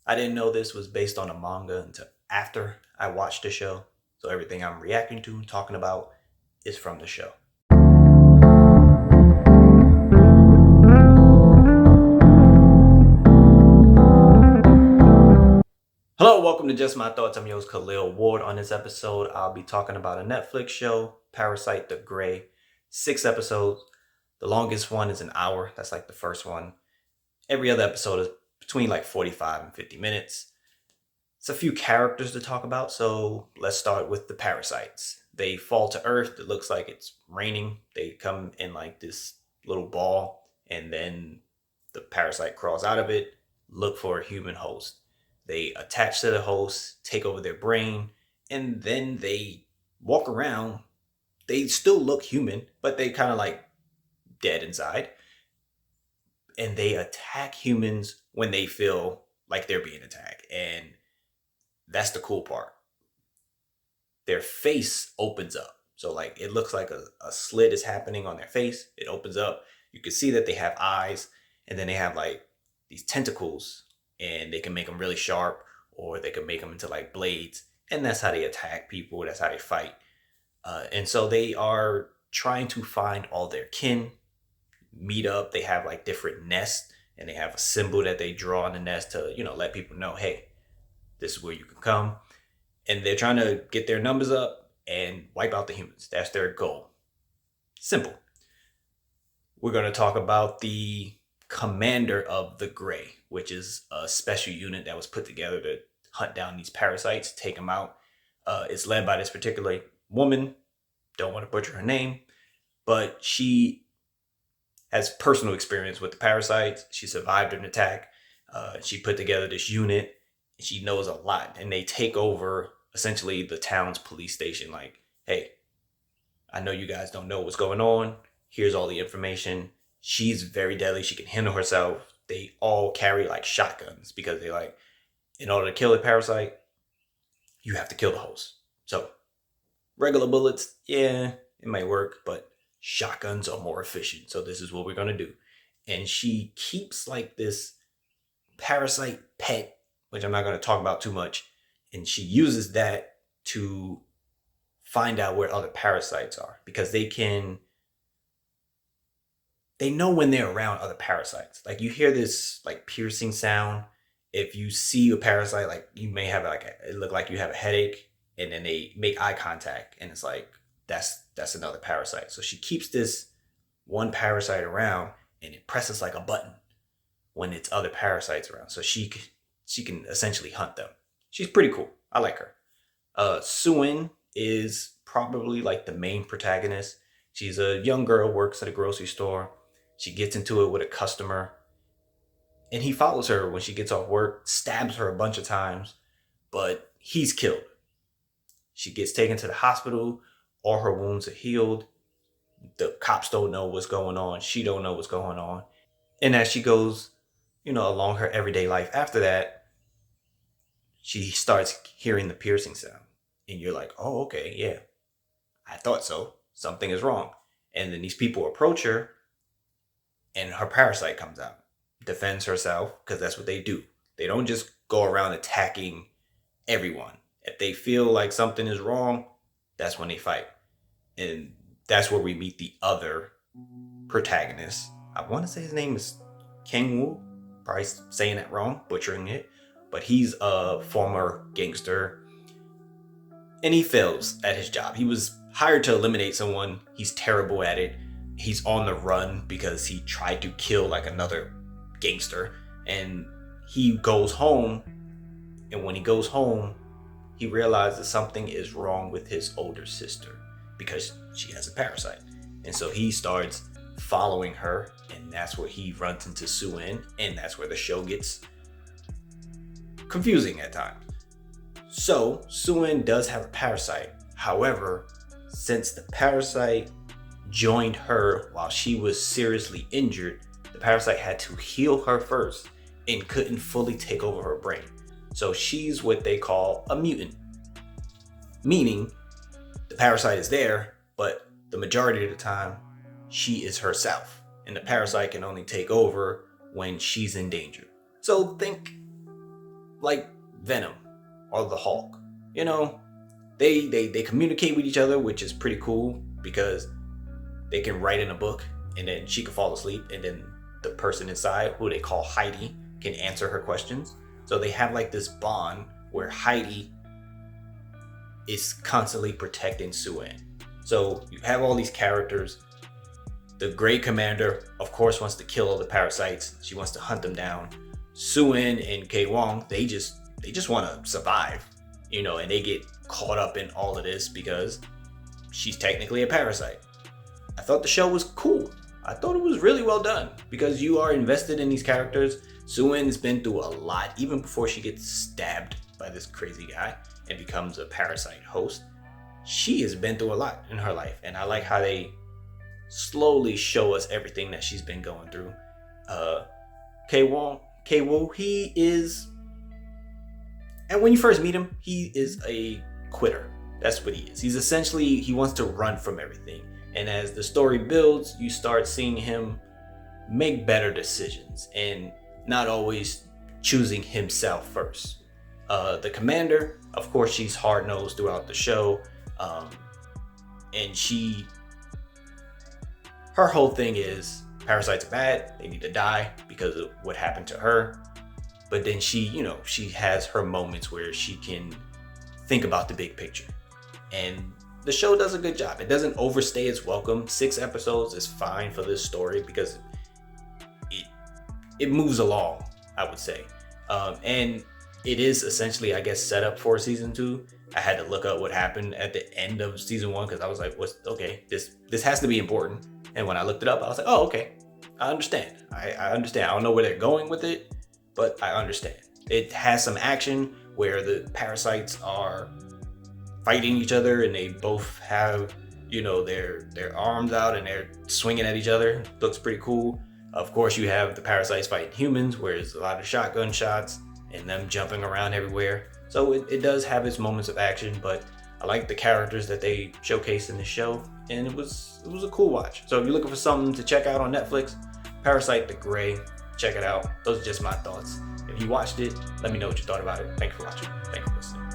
I didn't know this was based on a manga until after I watched the show. So everything I'm reacting to and talking about is from the show. Hello, welcome to Just My Thoughts. I'm your host Khaleel Ward. On this episode, I'll be talking about a Netflix show, Parasite the Gray. 6 episodes. The longest one is an hour. That's like the first one. Every other episode is between like 45 and 50 minutes. It's a few characters to talk about, so let's start with the parasites. They fall to Earth. It looks like it's raining. They come in like this little ball, and then the parasite crawls out of it, look for a human host. They attach to the host, take over their brain, and then they walk around. They still look human, but they kind of like dead inside. And they attack humans when they feel like they're being attacked. And that's the cool part. Their face opens up. So like it looks like a slit is happening on their face. It opens up. You can see that they have eyes, and then they have like these tentacles, and they can make them really sharp, or they can make them into like blades. And that's how they attack people. That's how they fight. And so they are trying to find all their kin, meet up. They have like different nests, and they have a symbol that they draw on the nest to, let people know, hey, this is where you can come. And they're trying to get their numbers up and wipe out the humans. That's their goal. Simple. We're going to talk about the commander of the Gray, which is a special unit that was put together to hunt down these parasites, take them out. It's led by this particular woman. Don't want to butcher her name, but she has personal experience with the parasites. She survived an attack. She put together this unit. She knows a lot, and they take over essentially the town's police station. Like, hey, I know you guys don't know what's going on. Here's all the information. She's very deadly. She can handle herself. They all carry like shotguns because they like, in order to kill a parasite, you have to kill the host. So regular bullets, yeah, it might work, but shotguns are more efficient. So this is what we're going to do. And she keeps like this parasite pet, which I'm not going to talk about too much. And she uses that to find out where other parasites are, because they know when they're around other parasites. Like you hear this like piercing sound. If you see a parasite, like you may have it look like you have a headache, and then they make eye contact, and it's like, that's another parasite. So she keeps this one parasite around, and it presses like a button when it's other parasites around. So she can essentially hunt them. She's pretty cool. I like her. So-nee is probably like the main protagonist. She's a young girl, works at a grocery store. She gets into it with a customer, and he follows her when she gets off work, stabs her a bunch of times, but he's killed. She gets taken to the hospital. All her wounds are healed. The cops don't know what's going on. She don't know what's going on. And as she goes, along her everyday life after that, she starts hearing the piercing sound. And you're like, oh, okay, yeah. I thought so. Something is wrong. And then these people approach her, and her parasite comes out. Defends herself, because that's what they do. They don't just go around attacking everyone. If they feel like something is wrong, that's when they fight. And that's where we meet the other protagonist. I want to say his name is Kang Woo. Probably saying that wrong, butchering it. But he's a former gangster, and he fails at his job. He was hired to eliminate someone. He's terrible at it. He's on the run because he tried to kill like another gangster. And he goes home. And when he goes home, he realizes something is wrong with his older sister because she has a parasite. And so he starts following her, and that's where he runs into So-nee, and that's where the show gets confusing at times. So So-nee does have a parasite. However, since the parasite joined her while she was seriously injured, the parasite had to heal her first and couldn't fully take over her brain. So she's what they call a mutant, meaning the parasite is there, but the majority of the time she is herself, and the parasite can only take over when she's in danger. So think like Venom or the Hulk. You know, they communicate with each other, which is pretty cool because they can write in a book and then she can fall asleep and then the person inside, who they call Heidi, can answer her questions. So they have like this bond where Heidi is constantly protecting Sue-Ann. So you have all these characters. The Grey Commander, of course, wants to kill all the parasites. She wants to hunt them down. Sue-Ann and Kei Wong, they just want to survive, you know, and they get caught up in all of this because she's technically a parasite. I thought the show was cool. I thought it was really well done because you are invested in these characters. Sue-Ann's been through a lot, even before she gets stabbed by this crazy guy and becomes a parasite host. She has been through a lot in her life, and I like how they slowly show us everything that she's been going through. Kei-Woo, he is, and when you first meet him, he is a quitter. That's what he is. He's essentially, he wants to run from everything. And as the story builds, you start seeing him make better decisions and not always choosing himself first. The commander, of course, she's hard-nosed throughout the show. And her whole thing is parasites are bad. They need to die because of what happened to her. But then she has her moments where she can think about the big picture. And the show does a good job. It doesn't overstay its welcome. 6 episodes is fine for this story because it moves along, I would say. And it is essentially, I guess, set up for season 2. I had to look up what happened at the end of season 1 because I was like, this has to be important. And when I looked it up, I was like, oh, okay, I understand. I understand. I don't know where they're going with it, but I understand. It has some action where the parasites are fighting each other and they both have, their arms out and they're swinging at each other. Looks pretty cool. Of course, you have the parasites fighting humans, where there's a lot of shotgun shots and them jumping around everywhere. So it does have its moments of action, but I like the characters that they showcase in the show, and it was a cool watch. So if you're looking for something to check out on Netflix, Parasite the Grey, check it out. Those are just my thoughts. If you watched it, let me know what you thought about it. Thanks for watching. Thanks for listening.